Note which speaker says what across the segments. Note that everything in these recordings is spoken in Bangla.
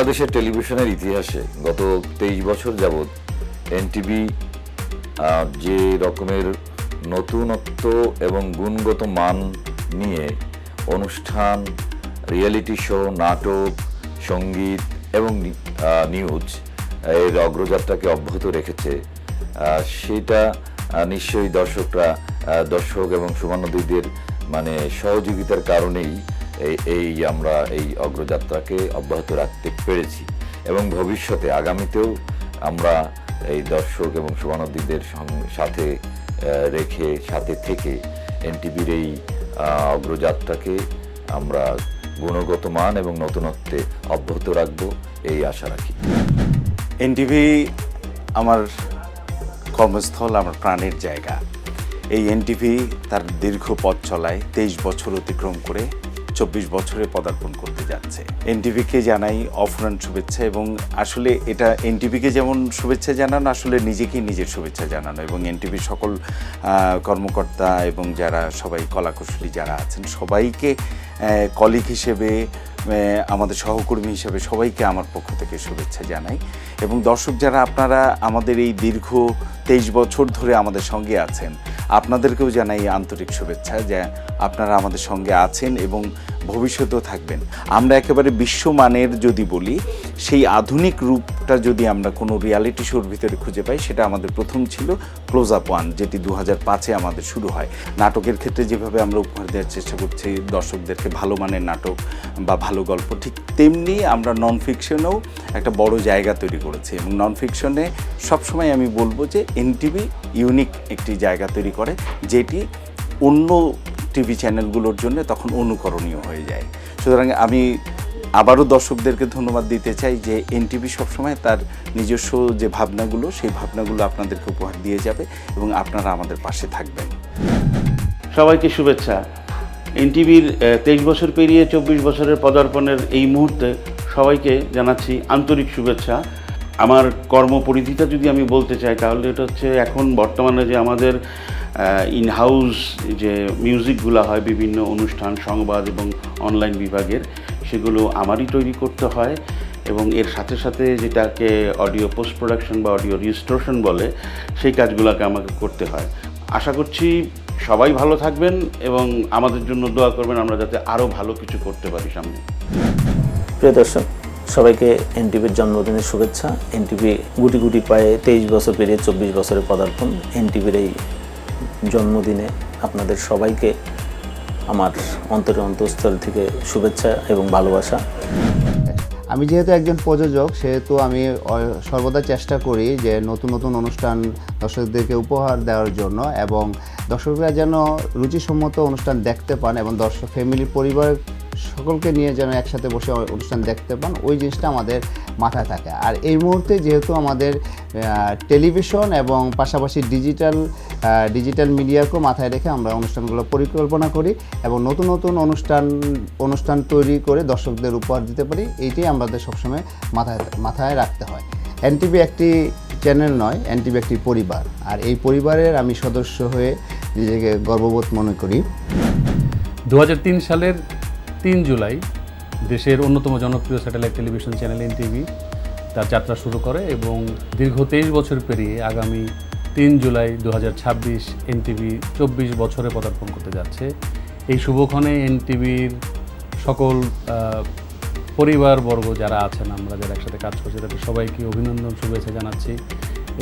Speaker 1: বাংলাদেশের টেলিভিশনের ইতিহাসে গত 23 বছর যাবৎ এনটিভি যে রকমের নতুনত্ব এবং গুণগত মান নিয়ে অনুষ্ঠান, রিয়েলিটি শো, নাটক, সঙ্গীত এবং নিউজ এর অগ্রযাত্রাকে অব্যাহত রেখেছে, সেটা নিশ্চয়ই দর্শক এবং শুভানুদ্দীদের মানে সহযোগিতার কারণেই আমরা এই অগ্রযাত্রাকে অব্যাহত রাখতে পেরেছি এবং ভবিষ্যতে আগামীতেও আমরা এই দর্শক এবং শুভানুদ্দীদের সাথে থেকে এনটিভির এই অগ্রযাত্রাকে আমরা গুণগত মান এবং নতুনত্বে অব্যাহত রাখব এই আশা রাখি।
Speaker 2: এনটিভি আমার কর্মস্থল, আমার প্রাণের জায়গা। এই এনটিভি তার দীর্ঘ পথ চলায় 23 বছর অতিক্রম করে 24 বছরে পদার্পণ করতে যাচ্ছে। এনটিভিকে জানাই অফুরান শুভেচ্ছা এবং আসলে এটা এনটিভিকে যেমন শুভেচ্ছা জানানো, আসলে নিজেকেই নিজের শুভেচ্ছা জানানো এবং এনটিভির সকল কর্মকর্তা এবং যারা সবাই কলাকুশলী যারা আছেন সবাইকে কলিগ হিসেবে, আমাদের সহকর্মী হিসেবে সবাইকে আমার পক্ষ থেকে শুভেচ্ছা জানাই এবং দর্শক যারা আপনারা আমাদের এই দীর্ঘ 23 বছর ধরে আমাদের সঙ্গে আছেন, আপনাদেরকেও জানাই আন্তরিক শুভেচ্ছা যে আপনারা আমাদের সঙ্গে আছেন এবং ভবিষ্যতেও থাকবেন। আমরা একেবারে বিশ্বমানের যদি বলি, সেই আধুনিক রূপটা যদি আমরা কোনো রিয়ালিটি শোর ভিতরে খুঁজে পাই, সেটা আমাদের প্রথম ছিল ক্লোজ আপ ওয়ান, যেটি 2005-এ আমাদের শুরু হয়। নাটকের ক্ষেত্রে যেভাবে আমরা উপহার দেওয়ার চেষ্টা করছি দর্শকদেরকে ভালো মানের নাটক বা ভালো গল্প, ঠিক তেমনি আমরা নন ফিকশনেও একটা বড় জায়গা তৈরি করেছি এবং নন ফিকশনে সবসময় আমি বলবো যে এনটিভি ইউনিক একটি জায়গা তৈরি করে, যেটি অন্য টিভি চ্যানেলগুলোর জন্য তখন অনুকরণীয় হয়ে যায়। সুতরাং আমি আবারও দর্শকদেরকে ধন্যবাদ দিতে চাই যে এনটিভি সবসময় তার নিজস্ব যে ভাবনাগুলো, সেই ভাবনাগুলো আপনাদেরকে উপহার দিয়ে যাবে এবং আপনারা আমাদের পাশে থাকবেন।
Speaker 3: সবাইকে শুভেচ্ছা। এনটিভির 23 বছর পেরিয়ে 24 বছরের পদার্পণের এই মুহূর্তে সবাইকে জানাচ্ছি আন্তরিক শুভেচ্ছা। আমার কর্মপরিধিটা যদি আমি বলতে চাই তাহলে এটা হচ্ছে এখন বর্তমানে যে আমাদের ইনহাউস যে মিউজিকগুলো হয়, বিভিন্ন অনুষ্ঠান, সংবাদ এবং অনলাইন বিভাগের, সেগুলো আমারই তৈরি করতে হয় এবং এর সাথে সাথে যেটাকে অডিও পোস্ট প্রোডাকশন বা অডিও রিস্টোরেশন বলে, সেই কাজগুলোকে আমাকে করতে হয়। আশা করছি সবাই ভালো থাকবেন এবং আমাদের জন্য দোয়া করবেন, আমরা যাতে আরও ভালো কিছু করতে পারি সামনে।
Speaker 4: প্রিয় দর্শক, সবাইকে এনটিভির জন্মদিনের শুভেচ্ছা। এনটিভি গুটি গুটি পায়ে 23 বছর পেরিয়ে 24 বছরের পদার্পণ। এনটিভির এই জন্মদিনে আপনাদের সবাইকে আমার অন্তঃস্থল থেকে শুভেচ্ছা এবং ভালোবাসা।
Speaker 5: আমি যেহেতু একজন প্রযোজক, সেহেতু আমি সর্বদা চেষ্টা করি যে নতুন নতুন অনুষ্ঠান দর্শকদেরকে উপহার দেওয়ার জন্য এবং দর্শকরা যেন রুচিসম্মত অনুষ্ঠান দেখতে পান এবং ফ্যামিলি পরিবার সকলকে নিয়ে যেন একসাথে বসে অনুষ্ঠান দেখতে পান, ওই জিনিসটা আমাদের মাথায় থাকে। আর এই মুহূর্তে যেহেতু আমাদের টেলিভিশন এবং পাশাপাশি ডিজিটাল মিডিয়াকেও মাথায় রেখে আমরা অনুষ্ঠানগুলো পরিকল্পনা করি এবং নতুন নতুন অনুষ্ঠান তৈরি করে দর্শকদের উপহার দিতে পারি, এইটাই আমাদের সবসময় মাথায় রাখতে হয়। এনটিভি একটি চ্যানেল নয়, এনটিভি একটি পরিবার, আর এই পরিবারের আমি সদস্য হয়ে নিজেকে গর্ববোধ মনে করি।
Speaker 6: 2003 সালের 3 জুলাই দেশের অন্যতম জনপ্রিয় স্যাটেলাইট টেলিভিশন চ্যানেল এনটিভি তার যাত্রা শুরু করে এবং দীর্ঘ 23 বছর পেরিয়ে আগামী 3 জুলাই 2026 এনটিভি 24 বছরে পদার্পণ করতে যাচ্ছে। এই শুভক্ষণে এনটিভির সকল পরিবারবর্গ যারা আছেন, আমরা যারা একসাথে কাজ করছি, তাদের সবাইকে অভিনন্দন, শুভেচ্ছা জানাচ্ছি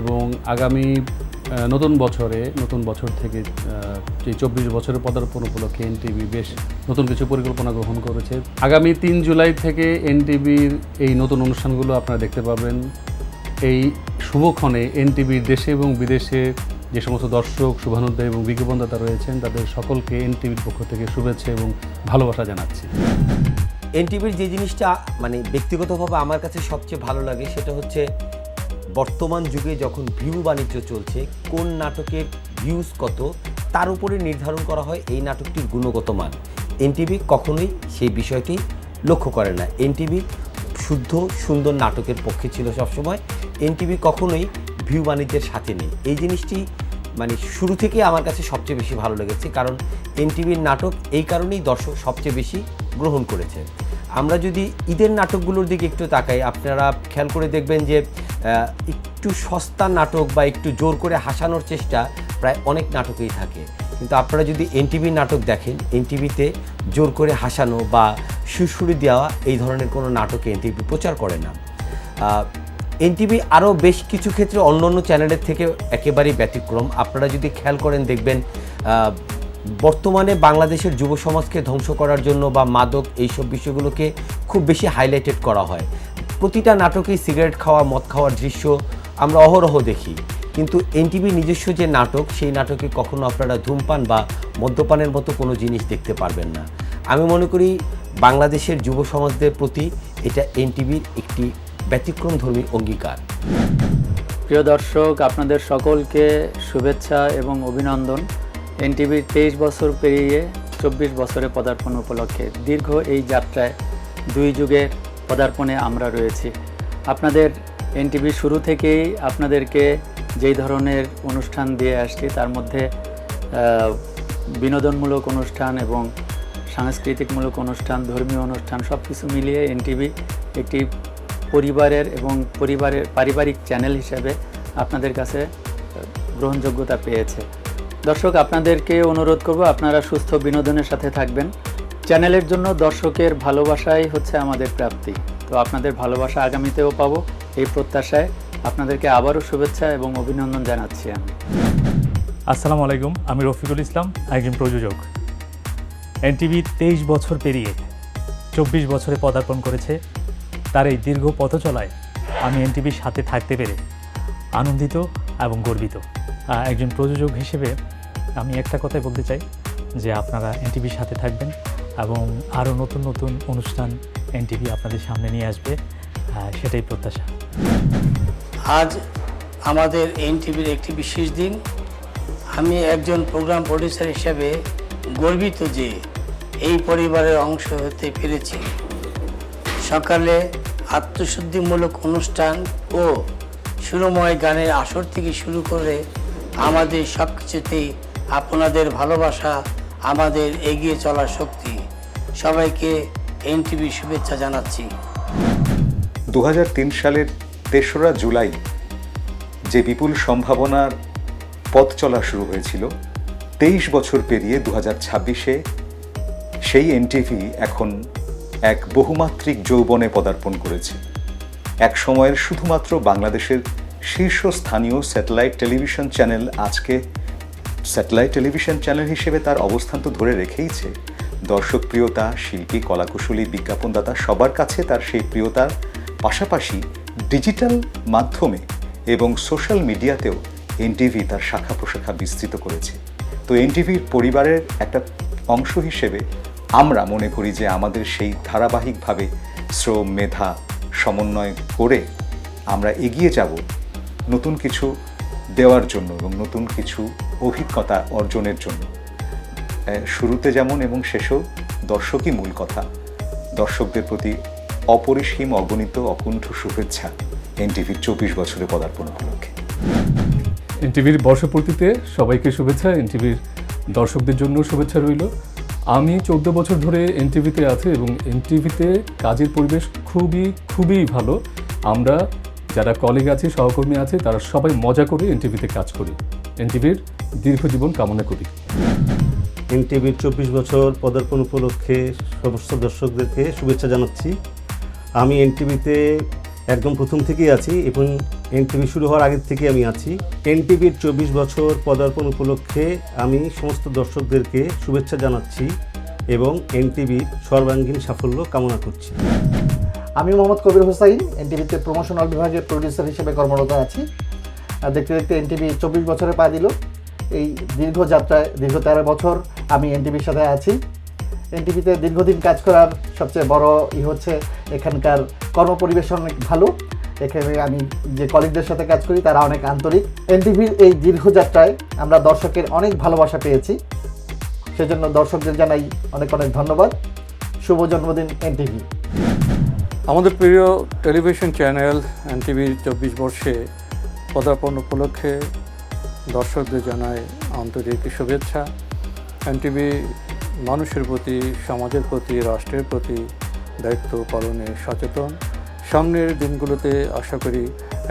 Speaker 6: এবং আগামী নতুন বছর থেকে যে 24 বছরের পদার্পণ উপলক্ষে এনটিভি বেশ নতুন কিছু পরিকল্পনা গ্রহণ করেছে। আগামী 3 জুলাই থেকে এনটিভির এই নতুন অনুষ্ঠানগুলো আপনারা দেখতে পাবেন। এই শুভক্ষণে এনটিভির দেশে এবং বিদেশে যে সমস্ত দর্শক, শুভানুদ্দী এবং বিজ্ঞাপনদাতা রয়েছেন, তাদের সকলকে এনটিভির পক্ষ থেকে শুভেচ্ছা এবং ভালোবাসা জানাচ্ছি।
Speaker 7: এনটিভির যে জিনিসটা মানে ব্যক্তিগতভাবে আমার কাছে সবচেয়ে ভালো লাগে, সেটা হচ্ছে বর্তমান যুগে যখন ভিউ বাণিজ্য চলছে, কোন নাটকের ভিউজ কত তার উপরে নির্ধারণ করা হয় এই নাটকটির গুণগত মান। এনটিভি কখনোই সেই বিষয়টি লক্ষ্য করে না। এনটিভি শুদ্ধ সুন্দর নাটকের পক্ষে ছিল সবসময়। এনটিভি কখনোই ভিউ বাণিজ্যের সাথে নেই। এই জিনিসটি মানে শুরু থেকে আমার কাছে সবচেয়ে বেশি ভালো লেগেছে, কারণ এনটিভির নাটক এই কারণেই দর্শক সবচেয়ে বেশি গ্রহণ করেছে। আমরা যদি ঈদের নাটকগুলোর দিকে একটু তাকাই, আপনারা খেয়াল করে দেখবেন যে একটু সস্তা নাটক বা একটু জোর করে হাসানোর চেষ্টা প্রায় অনেক নাটকেই থাকে। কিন্তু আপনারা যদি এনটিভির নাটক দেখেন, এনটিভিতে জোর করে হাসানো বা সুরসুরি দেওয়া এই ধরনের কোনো নাটকে এনটিভি প্রচার করে না। এনটিভি আরও বেশ কিছু ক্ষেত্রে অন্য অন্য চ্যানেলের থেকে একেবারেই ব্যতিক্রম। আপনারা যদি খেয়াল করেন দেখবেন বর্তমানে বাংলাদেশের যুব সমাজকে ধ্বংস করার জন্য বা মাদক এইসব বিষয়গুলোকে খুব বেশি হাইলাইটেড করা হয়। প্রতিটা নাটকেই সিগারেট খাওয়া, মদ খাওয়ার দৃশ্য আমরা অহরহ দেখি, কিন্তু এনটিভির নিজস্ব যে নাটক, সেই নাটকে কখনো আপনারা ধূমপান বা মদ্যপানের মতো কোনো জিনিস দেখতে পারবেন না। আমি মনে করি বাংলাদেশের যুব সমাজদের প্রতি এটা এনটিভির একটি ব্যতিক্রমধর্মী অঙ্গীকার।
Speaker 8: প্রিয় দর্শক, আপনাদের সকলকে শুভেচ্ছা এবং অভিনন্দন। এনটিভির 23 বছর পেরিয়ে 24 বছরে পদার্পণ উপলক্ষে দীর্ঘ এই যাত্রায় 2 যুগের পদার্পণে আমরা রয়েছি। আপনাদের এনটিভি শুরু থেকেই আপনাদেরকে যেই ধরনের অনুষ্ঠান দিয়ে আসছি, তার মধ্যে বিনোদনমূলক অনুষ্ঠান এবং সাংস্কৃতিকমূলক অনুষ্ঠান, ধর্মীয় অনুষ্ঠান সব কিছু মিলিয়ে এনটিভি একটি পরিবারের এবং পারিবারিক চ্যানেল হিসেবে আপনাদের কাছে গ্রহণযোগ্যতা পেয়েছে। দর্শক, আপনাদেরকে অনুরোধ করব আপনারা সুস্থ বিনোদনের সাথে থাকবেন। চ্যানেলের জন্য দর্শকের ভালোবাসাই হচ্ছে আমাদের প্রাপ্তি। তো আপনাদের ভালোবাসা আগামীতেও পাবো এই প্রত্যাশায় আপনাদেরকে আবারও শুভেচ্ছা এবং অভিনন্দন জানাচ্ছি আমি।
Speaker 9: আসসালামু আলাইকুম, আমি রফিকুল ইসলাম, একজন প্রযোজক। এনটিভি 23 বছর পেরিয়ে 24 বছরে পদার্পণ করেছে। তার এই দীর্ঘ পথ চলায় আমি এনটিভির সাথে থাকতে পেরে আনন্দিত এবং গর্বিত। একজন প্রযোজক হিসেবে আমি একটা কথাই বলতে চাই যে আপনারা এনটিভির সাথে থাকবেন এবং আরও নতুন নতুন অনুষ্ঠান এনটিভি আপনাদের সামনে নিয়ে আসবে, সেটাই প্রত্যাশা।
Speaker 10: আজ আমাদের এনটিভির একটি বিশেষ দিন। আমি একজন প্রোগ্রাম প্রডিউসার হিসেবে গর্বিত যে এই পরিবারের অংশ হতে পেরেছি। সকালে আত্মশুদ্ধিমূলক অনুষ্ঠান ও সুরময় গানের আসর থেকে শুরু করে আমাদের সব কিছুতেই আপনাদের ভালোবাসা আমাদের এগিয়ে চলার শক্তি। সবাইকে এনটিভির শুভেচ্ছা জানাচ্ছি।
Speaker 11: 2003 সালের 3রা জুলাই যে বিপুল সম্ভাবনার পথ চলা শুরু হয়েছিল, 23 বছর পেরিয়ে 2026-এ সেই এনটিভি এখন এক বহুমাত্রিক যৌবনে পদার্পণ করেছে। এক সময়ের শুধুমাত্র বাংলাদেশের শীর্ষস্থানীয় স্যাটেলাইট টেলিভিশন চ্যানেল আজকে স্যাটেলাইট টেলিভিশন চ্যানেল হিসেবে তার অবস্থান তো ধরে রেখেইছে। দর্শক প্রিয়তা, শিল্পী, কলাকুশলী, বিজ্ঞাপনদাতা সবার কাছে তার সেই প্রিয়তার পাশাপাশি ডিজিটাল মাধ্যমে এবং সোশ্যাল মিডিয়াতেও এনটিভি তার শাখা প্রশাখা বিস্তৃত করেছে। তো এনটিভির পরিবারের একটা অংশ হিসেবে আমরা মনে করি যে আমাদের সেই ধারাবাহিকভাবে শ্রম, মেধা সমন্বয় করে আমরা এগিয়ে যাব নতুন কিছু দেওয়ার জন্য এবং নতুন কিছু অভিজ্ঞতা অর্জনের জন্য। শুরুতে যেমন এবং শেষেও দর্শকই মূল কথা। দর্শকদের প্রতি অপরিসীম, অগণিত, অকুণ্ঠ শুভেচ্ছা এনটিভির 24 বছরে পদার্পণ উপলক্ষে।
Speaker 6: এনটিভির বর্ষপূর্তিতে সবাইকে শুভেচ্ছা। এনটিভির দর্শকদের জন্য শুভেচ্ছা রইল। আমি 14 বছর ধরে এনটিভিতে আছি এবং এনটিভিতে কাজের পরিবেশ খুবই ভালো। আমরা যারা কলিগ আছি, সহকর্মী আছে, তারা সবাই মজা করে এনটিভিতে কাজ করি। এনটিভির দীর্ঘজীবন কামনা করি।
Speaker 12: এনটিভির 24 বছর পদার্পণ উপলক্ষে সমস্ত দর্শকদেরকে শুভেচ্ছা জানাচ্ছি। আমি এনটিভিতে একদম প্রথম থেকেই আছি এবং এনটিভি শুরু হওয়ার আগের থেকে আমি আছি। এনটিভির 24 বছর পদার্পণ উপলক্ষে আমি সমস্ত দর্শকদেরকে শুভেচ্ছা জানাচ্ছি এবং এনটিভির সর্বাঙ্গীন সাফল্য কামনা করছি।
Speaker 13: আমি মোহাম্মদ কবির হোসাইন, এনটিভিতে প্রমোশনাল বিভাগের প্রডিউসার হিসেবে কর্মরত আছি। দেখতে দেখতে এনটিভি 24 বছরে পা দিল। এই দীর্ঘ যাত্রায় দীর্ঘ 13 বছর আমি এনটিভির সাথে আছি। এনটিভিতে দীর্ঘদিন কাজ করার সবচেয়ে বড় হচ্ছে এখানকার কর্মপরিবেশ অনেক ভালো। এখানে আমি যে কলিগদের সাথে কাজ করি তারা অনেক আন্তরিক। এনটিভির এই দীর্ঘ যাত্রায় আমরা দর্শকের অনেক ভালোবাসা পেয়েছি, সেজন্য দর্শকদের জানাই অনেক ধন্যবাদ। শুভ জন্মদিন এনটিভি।
Speaker 14: আমাদের প্রিয় টেলিভিশন চ্যানেল এনটিভির 24 বর্ষে পদার্পণ উপলক্ষে দর্শকদের জানাই আন্তরিক শুভেচ্ছা। এনটিভি মানুষের প্রতি, সমাজের প্রতি, রাষ্ট্রের প্রতি দায়িত্ব পালনে সচেতন। সামনের দিনগুলোতে আশা করি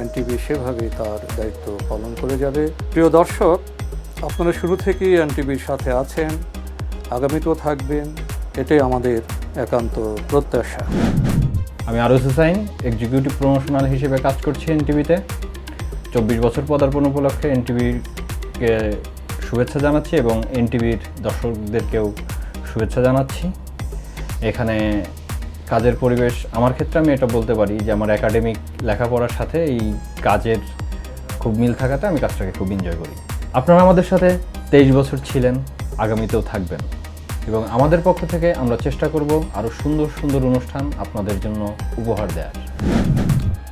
Speaker 14: এনটিভি সেভাবে তার দায়িত্ব পালন করে যাবে। প্রিয় দর্শক, আপনারা শুরু থেকেই এনটিভির সাথে আছেন, আগামীতেও থাকবেন, এটাই আমাদের একান্ত প্রত্যাশা।
Speaker 15: আমি আরস হুসাইন, এক্সিকিউটিভ প্রমোশনাল হিসেবে কাজ করছি এনটিভিতে। 24 বছর পদার্পণ উপলক্ষে এনটিভিকে শুভেচ্ছা জানাচ্ছি এবং এনটিভির দর্শকদেরকেও শুভেচ্ছা জানাচ্ছি। এখানে কাজের পরিবেশ, আমার ক্ষেত্রে আমি এটা বলতে পারি যে আমার একাডেমিক লেখাপড়ার সাথে এই কাজের খুব মিল থাকাতে আমি কাজটাকে খুব এনজয় করি। আপনারা আমাদের সাথে 23 বছর ছিলেন, আগামীতেও থাকবেন এবং আমাদের পক্ষ থেকে আমরা চেষ্টা করব আরও সুন্দর সুন্দর অনুষ্ঠান আপনাদের জন্য উপহার দেওয়ার।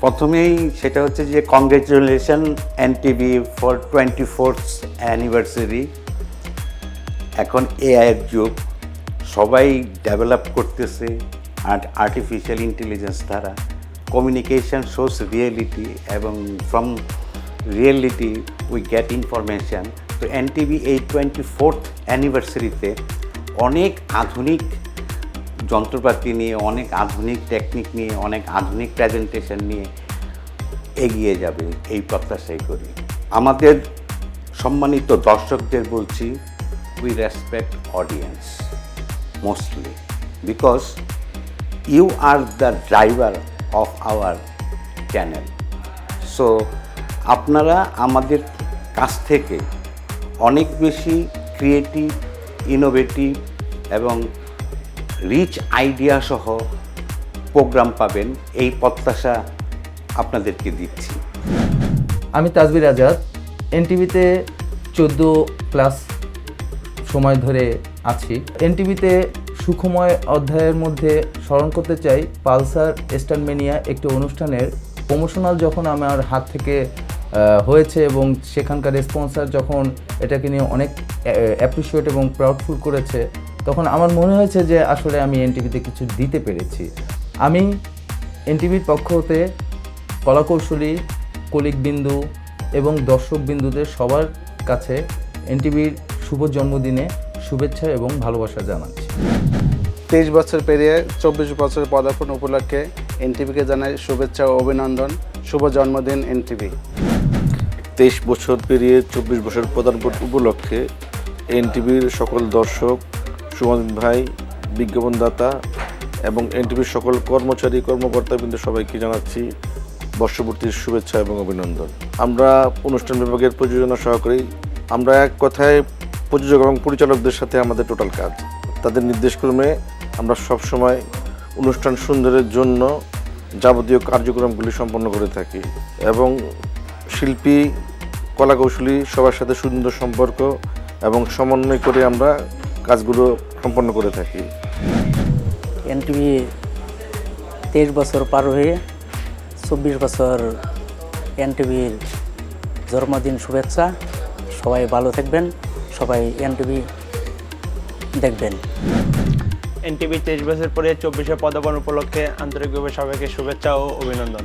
Speaker 2: প্রথমেই সেটা হচ্ছে যে congratulation NTV for 24th anniversary. এখন এআইয়ের যুগ, সবাই ডেভেলপ করতেছে আর আর্টিফিশিয়াল ইন্টেলিজেন্স দ্বারা কমিউনিকেশন শোস রিয়েলিটি এবং from reality we get information. তো এনটিভি এই 24th অ্যানিভার্সারিতে অনেক আধুনিক যন্ত্রপাতি নিয়ে, অনেক আধুনিক টেকনিক নিয়ে, অনেক আধুনিক প্রেজেন্টেশন নিয়ে এগিয়ে যাবে এই প্রত্যাশাই করি। আমাদের সম্মানিত দর্শকদের বলছি, we respect audience mostly because you are the driver of our channel. So আপনারা আমাদের কাছ থেকে অনেক বেশি ক্রিয়েটিভ, ইনোভেটিভ এবং রিচ আইডিয়া সহ প্রোগ্রাম পাবেন, এই প্রত্যাশা আপনাদেরকে দিচ্ছি।
Speaker 16: আমি তাজবির আজাদ, এনটিভিতে 14+ সময় ধরে আছি। এনটিভিতে সুখময় অধ্যায়ের মধ্যে স্মরণ করতে চাই পালসার স্টারমেনিয়া, একটি অনুষ্ঠানের প্রমোশনাল যখন আমার হাত থেকে হয়েছে এবং সেখানকার স্পন্সর যখন এটাকে নিয়ে অনেক অ্যাপ্রিসিয়েট এবং প্রাউডফুল করেছে, তখন আমার মনে হয়েছে যে আসলে আমি এনটিভিতে কিছু দিতে পেরেছি। আমি এনটিভির পক্ষ হতে কলাকৌশলী, কলিগবিন্দু এবং দর্শকবিন্দুদের সবার কাছে এনটিভির শুভ জন্মদিনে শুভেচ্ছা এবং ভালোবাসা জানাচ্ছি।
Speaker 17: 23 বছর পেরিয়ে 24 বছর পদার্পণ উপলক্ষে এনটিভিকে জানাই শুভেচ্ছা ও অভিনন্দন। শুভ জন্মদিন এনটিভি।
Speaker 18: 23 বছর পেরিয়ে 24 বছর পদার্পণ উপলক্ষে এনটিভির সকল দর্শক, সুমন ভাই, বিজ্ঞাপনদাতা এবং এনটিভির সকল কর্মচারী, কর্মকর্তাবৃন্দ সবাইকে জানাচ্ছি বর্ষপূর্তির শুভেচ্ছা এবং অভিনন্দন। আমরা অনুষ্ঠান বিভাগের প্রযোজনা সহকারী, আমরা এক কথায় প্রযোজক এবং পরিচালকদের সাথে আমাদের টোটাল কাজ। তাদের নির্দেশক্রমে আমরা সবসময় অনুষ্ঠান সুন্দরের জন্য যাবতীয় কার্যক্রমগুলি সম্পন্ন করে থাকি এবং শিল্পী, কলাকৌশলী সবার সাথে সুন্দর সম্পর্ক এবং সমন্বয় করে আমরা কাজগুলো সম্পন্ন করে থাকি।
Speaker 8: এনটিভি 23 বছর পার হয়ে 24 বছর এনটিভির জন্মদিন শুভেচ্ছা। সবাই ভালো থাকবেন, সবাই এনটিভি দেখবেন।
Speaker 19: এনটিভি 23 বছর পরে 24 পদার্পণ উপলক্ষে আন্তরিকভাবে সবাইকে শুভেচ্ছা ও অভিনন্দন।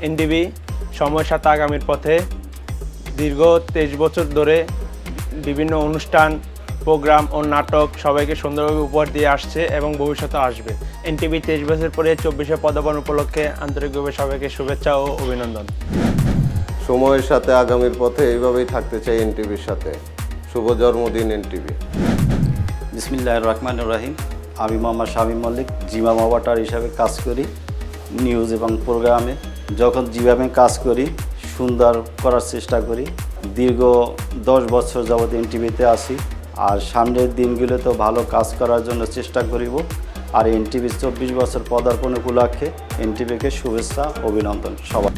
Speaker 19: এনটিভি সময়ের সাথে আগামীর পথে দীর্ঘ 23 বছর ধরে বিভিন্ন অনুষ্ঠান, প্রোগ্রাম ও নাটক সবাইকে সুন্দরভাবে উপহার দিয়ে আসছে এবং ভবিষ্যতে আসবে। এনটিভি 23 বছর পরে 24 পদার্পণ উপলক্ষে আন্তরিকভাবে সবাইকে শুভেচ্ছা ও অভিনন্দন।
Speaker 20: সময়ের সাথে আগামীর পথে এইভাবেই থাকতে চাই এনটিভির সাথে। শুভ জন্মদিন এনটিভি।
Speaker 21: বিসমিল্লাহির রহমানির রহিম। আমি মোহাম্মদ শামীম মল্লিক, জিমাম অপারেটর হিসাবে কাজ করি নিউজ এবং প্রোগ্রামে। যখন যেভাবে কাজ করি সুন্দর করার চেষ্টা করি। দীর্ঘ 10 বছর যাবৎ এনটিভিতে আসি আর সামনের দিনগুলোতেও ভালো কাজ করার জন্য চেষ্টা করিব। আর এনটিভি 24 বছর পদার্পণ উপলক্ষে এনটিভিকে শুভেচ্ছা অভিনন্দন সবাই।